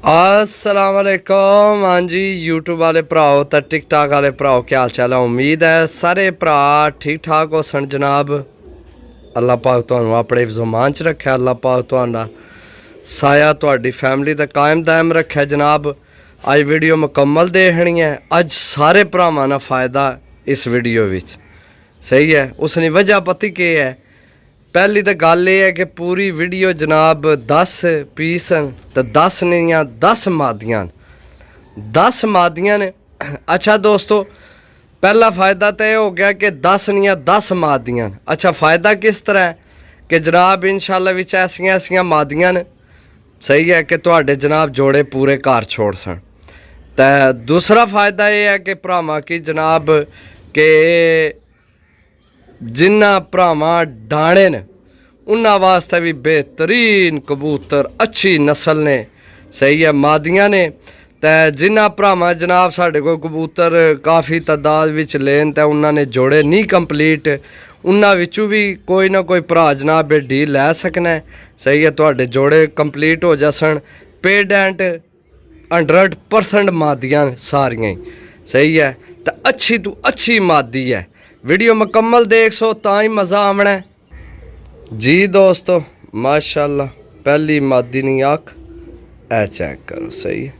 अस्सलाम वालेकुम। हाँ जी, यूट्यूब वाले भराओ तो टिकटॉक वाले भराओ, क्या हाल चाल है? उम्मीद है सारे भरा ठीक ठाक हो सन जनाब। अल्लाह पाक तुहानू अपने ज़ुमान च रखे, अल्लाह पाक तुहाडा साया तुहाडी फैमिली दा कायम दायम रखे जनाब। अज वीडियो मुकम्मल देखनी है, अज सारे भरावां दा फ़ायदा इस वीडियो विच। सही है, उसकी वजह पता के है? पहली तो गल यह है कि पूरी वीडियो जनाब 10 पीस तो 10 नहीं 10 मादियाँ 10 मादियाँ ने। अच्छा दोस्तों, पहला फ़ायदा तो यह हो गया कि 10 नहीं 10 मादियाँ। अच्छा, फ़ायदा किस तरह है कि जनाब इंशाल्लाह विच ऐसियां ऐसियां मादियाँ ने, सही है, कि तुहाडे जनाब जोड़े पूरे घर छोड़ सन। तो दूसरा फ़ायदा यह है कि भरावां की जनाब के जिन्ना भरावां डाणे ने उन्हां वास्ते भी बेहतरीन कबूतर अच्छी नस्ल ने, सही है, मादियाँ ने। तो जिन्हां भरावां जनाब साढ़े को कबूतर काफ़ी तादाद विच लेन तो उन्होंने जोड़े नहीं कंप्लीट, उन्हां विचों भी कोई ना कोई भरा जनाब डील लै सकना है। सही है, तुहाडे जोड़े कंप्लीट हो जासन। पेड एंड 100% मादियाँ सारियां ही, सही है, तो अच्छी तो अच्छी मादी है। वीडियो मुकम्मल देख सो ता ही मज़ा आना है जी दोस्तों। माशाल्लाह पहली मादी नहीं आख ए चेक करो, सही है,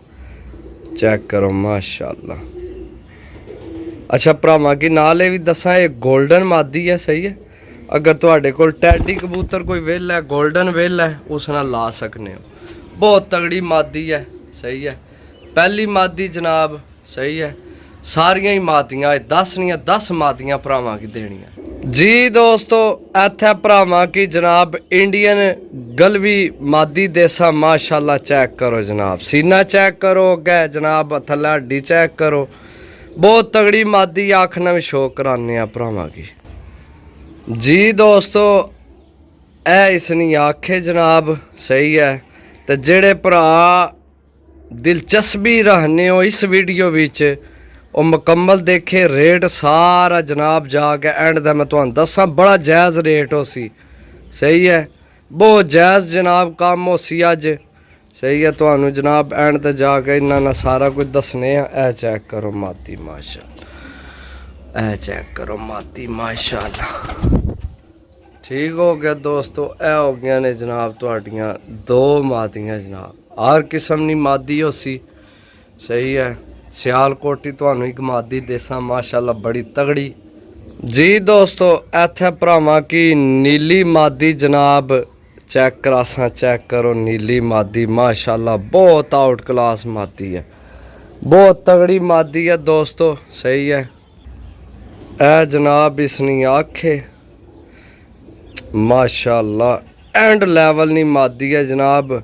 चेक करो माशाल्लाह। अच्छा, भरावां की नाल भी दसा, ये गोल्डन मादी है, सही है। अगर तुहाडे कोल टैडी कबूतर कोई वेला है, गोल्डन वेला है, उस नाल ला सकने हो। बहुत तगड़ी मादी है, सही है, पहली मादी जनाब, सही है। सारियां ही मादियाँ 10 नहीं 10 मादियाँ भरावां की देनियां जी दोस्तों। इत्थे भरावां की जनाब इंडियन गलवी मादी देसा माशाल्लाह चेक करो जनाब, सीना चेक करो, अगे जनाब थल्ले हड्डी चेक करो। बहुत तगड़ी मादी, आखना भी शौक कराने भरावां की जी दोस्तों। ए इसनी आखे जनाब, सही है। तो जेड़े भरा दिलचस्पी रखने हो इस वीडियो विच और मुकम्मल देखे, रेट सारा जनाब जाके एंड दा मैं तुहानू दसा, बड़ा जायज़ रेट हो सी, सही है, बहुत जायज़ जनाब काम हो सी अज, सही है। तुहानू जनाब एंड ते जाके इन्ना सारा कुछ दसने। ए चेक करो मादी माशाल्लाह, ए चेक करो मादी माशाल्लाह। ठीक हो गया दोस्तों, ए हो गया ने जनाब तुहाडियां 2 मादियाँ जनाब। हर किस्म की मादी हो सी, सही है। सियालकोटी तुहानू एक मादी देसा माशाल्लाह बड़ी तगड़ी जी दोस्तों। इत्थे भरावां की नीली मादी जनाब चेक करासा, चेक करो नीली मादी माशाल्लाह बहुत आउट क्लास मादी है, बहुत तगड़ी मादी है दोस्तों, सही है। ए जनाब इसनी आखे माशाल्लाह एंड लेवल नी मादी है जनाब।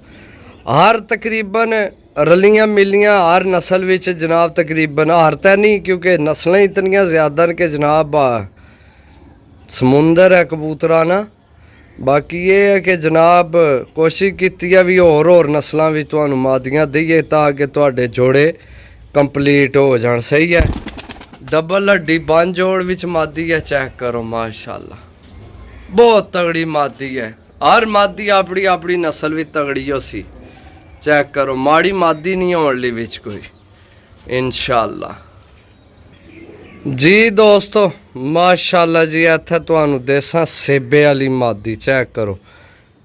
हर तकरीबन रलियां मिलियां हर नस्ल विच जनाब, तकरीबन हर तो नहीं क्योंकि नस्लें इतनियां ज़्यादा न कि जनाब समुंदर है कबूतरा ना। बाकी ये है कि जनाब कोशिश की है भी होर नस्लों भी तुहानू मादियाँ दईए ताकि तुहाडे जोड़े कंप्लीट हो जान, सही है। डबल हड्डी 5 जोड़ विच मादी है, चेक करो माशाल्लाह बहुत तगड़ी मादी है। हर मादी अपनी अपनी नस्ल भी तगड़ी हो सी, चेक करो, माड़ी मादी नहीं होने विच कोई, इंशाल्लाह जी दोस्तों। माशाल्लाह जी, इत्थे तुहानू देसा सेबे वाली मादी चेक करो,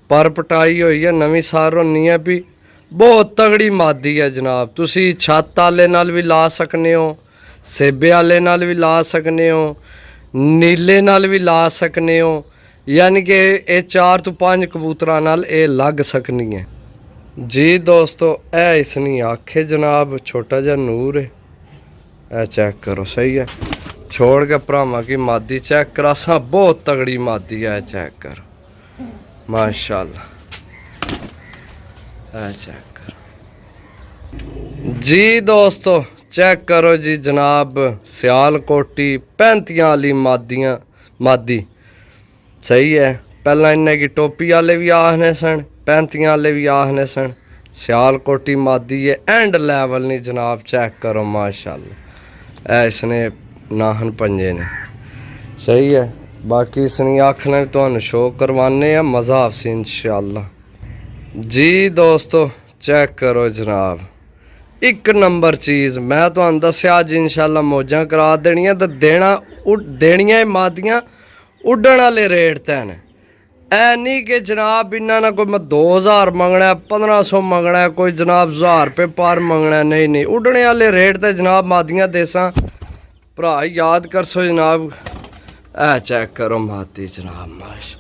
पर पटाई हुई है, नवीं सार होनी है भी, बहुत तगड़ी मादी है जनाब। तुसी छत आले नाल भी ला सकने हो, सेबे आले नाल भी ला सकने हो, नीले नाल भी ला सकने हो, यानी कि ये 4 तो 5 कबूतरां नाल ये लग सकनी है जी दोस्तों। ए इसनी आखे जनाब छोटा जा नूर है, ए चेक करो, सही है। छोड़ के भरावां की मादी चेक करासा, बहुत तगड़ी मादी है, चेक करो माशाल्लाह, ए चेक करो जी दोस्तों। चेक करो जी जनाब, सियालकोटी 35 वाली मादी, सही है। पहला इन्हें की टोपी वाले भी आखने सन, 35 वाले भी आखने सन, सियालकोटी मादी है एंड लेवल नहीं जनाब, चेक करो माशाल्लाह। ए इसने नाहन पंजे ने, सही है। बाकी इसने आखना भी तुहानू शो करवाने, मज़ा आपसे इंशाल्लाह जी दोस्तों। चेक करो जनाब, एक नंबर चीज़। मैं तुहानू दस्या अज इंशाल्लाह मौजां करा देनियां ते देनियां मादियां उड्डण वाले रेट ते न। ऐ नहीं कि जनाब इन्ना ना कोई मैं 2000 मंगना है, 1500 मंगना है, कोई जनाब 1000 रुपये पर मंगना है। नहीं नहीं, उड्डने वाले रेट ते जनाब मादियां देसां। भरा याद कर सो जनाब। ऐ चेक करो मादी जनाब, माशा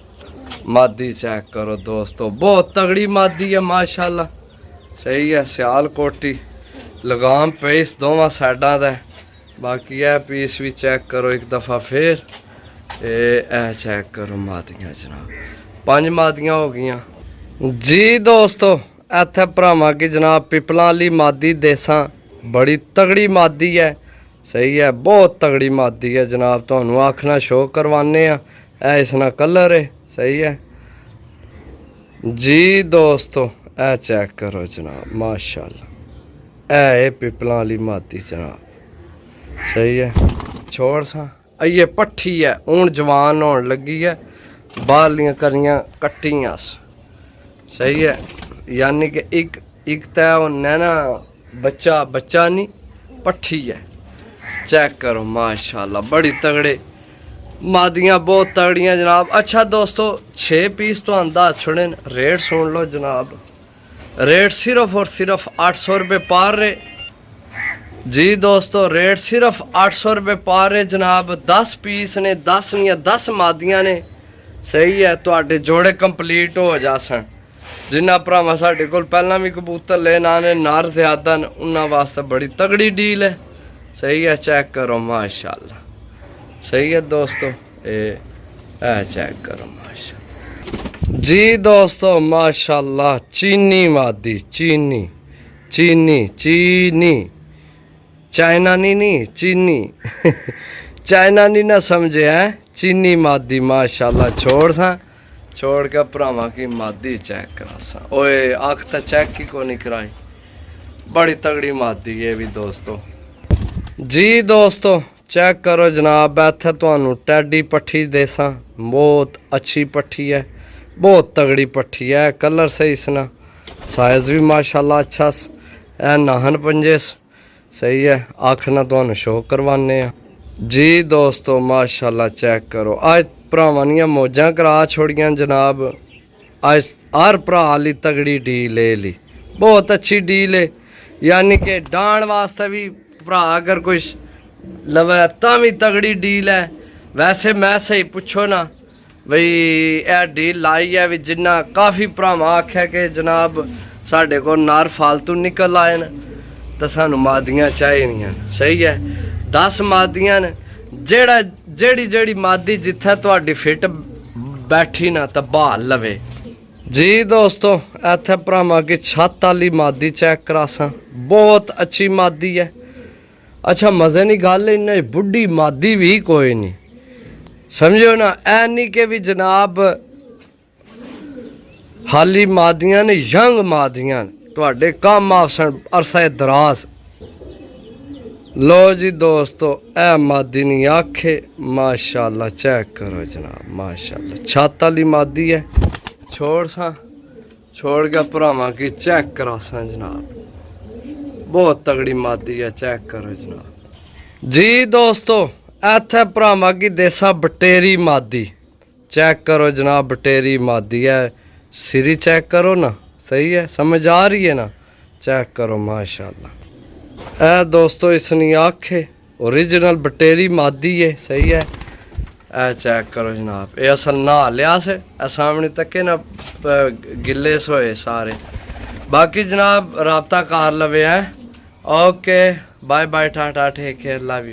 मादी चेक करो दोस्तों, बहुत तगड़ी मादी है माशाल्लाह। सही है, सियाल कोटी लगाम पे इस दोवां साइडां दा। बाकी है पीस भी चेक करो एक दफ़ा फिर। ए चेक करो मादियां जनाब, 5 मादियां हो गईयां जी दोस्तों। इत्थे भरावां की जनाब पिपलां वाली मादी देसां, बड़ी तगड़ी मादी है। सही है, बहुत तगड़ी मादी है जनाब। तुहानू आखना शो करवाने आ, इसना कलर है। सही है जी दोस्तों, ए चेक करो जनाब माशाल्लाह। ए पिपलां वाली मादी जनाब। सही है, छोड़ सा ये पट्ठी है, हूँ जवान होने लगी है। बाहरलियां करियां कट्टियां। सही है, यानी कि एक तय होना ना, बच्चा नहीं पट्ठी है। चेक करो माशाल्लाह, बड़ी तगड़े मादियां, बहुत तगड़ियां जनाब। अच्छा दोस्तों, 6 पीस तो दस छुड़े। रेट सुन लो जनाब, रेट सिर्फ और सिर्फ 800 रुपये पार रे जी दोस्तों। रेट सिर्फ 800 रुपये पार है जनाब। 10 पीस ने, 10 नहीं 10 मादियां ने। सही है, तुहाडे जोड़े कंप्लीट हो जासन। जिन्ना भरावां साडे कोल पहलां भी कबूतर लेन आने, नर ज़्यादा न, उन्हां वास्ते बड़ी तगड़ी डील है। सही है, चेक करो माशाल्लाह। सही है दोस्तों, ए चेक करो माशाल्लाह जी दोस्तों माशाल्लाह। चीनी मादी, चीनी चाइना नहीं चीनी चाइना नहीं ना समझे हैं, चीनी मादी माशाल्लाह। छोड़ के भरावां की मादी चेक करा सा। ओए अख तो चेक ही को नहीं कराई, बड़ी तगड़ी मादी है भी दोस्तों जी। दोस्तों चेक करो जनाब, इत्थे तुहानू टैडी पट्ठी देसां, बहुत अच्छी पट्ठी है, बहुत तगड़ी पट्ठी है। कलर सही इसना, साइज भी माशाल्लाह अच्छा। ए नाहन पंजेस। सही है, आखना तुहानू शो करवाने जी दोस्तों माशाल्लाह। चेक करो, अज भरावां दियां मौजां करा छोड़ियां जनाब। अज हर भरा ली तगड़ी डील ली, बहुत अच्छी डील है। यानी कि डाण वास्ते भी भरा अगर कोई लवे तां भी तगड़ी डील है। वैसे मैं सही पुछो ना बई यह डील लाई है भी, जिन्ना काफ़ी भरावां आख्या कि जनाब साढ़े को नार फालतू निकल आए न, तो सानू मादियां चाहिए। सही है, 10 मादियां न। जेड़ी मादी जिथे तुहाडी फिट बैठी ना तो बहाल लवे जी दोस्तों। इत्थे भरावां की छत वाली मादी चेक करासा, बहुत अच्छी मादी है। अच्छा मजे की गल इन्ना बुढ़ी मादी भी कोई नहीं, समझो ना। ऐ नहीं कि भी जनाब हाली मादियां ने, यंग मादियां तुहाडे कम आसन अरसा दराज। लो जी दोस्तों, ए मादी नहीं आखे माशाल्लाह। चेक करो जनाब माशाल्लाह, छत वाली मादी है। छोड़ के भरावां की चेक करा सा जनाब, बहुत तगड़ी मादी है। चेक करो जनाब जी दोस्तों। इत्थे भरावां की देसा बटेरी मादी। चेक करो जनाब, बटेरी मादी है। सिरी चेक करो ना, सही है, समझ आ रही है ना। चेक करो माशाल्लाह। ए दोस्तों इसनी आखे ओरिजिनल बटेरी मादी है। सही है, ए चेक करो जनाब। ये असल नहा लिया से सामने तक ना गिले सोए सारे। बाकी जनाब रब्ता कर लवे है। Okay bye bye, tata, take care, love you.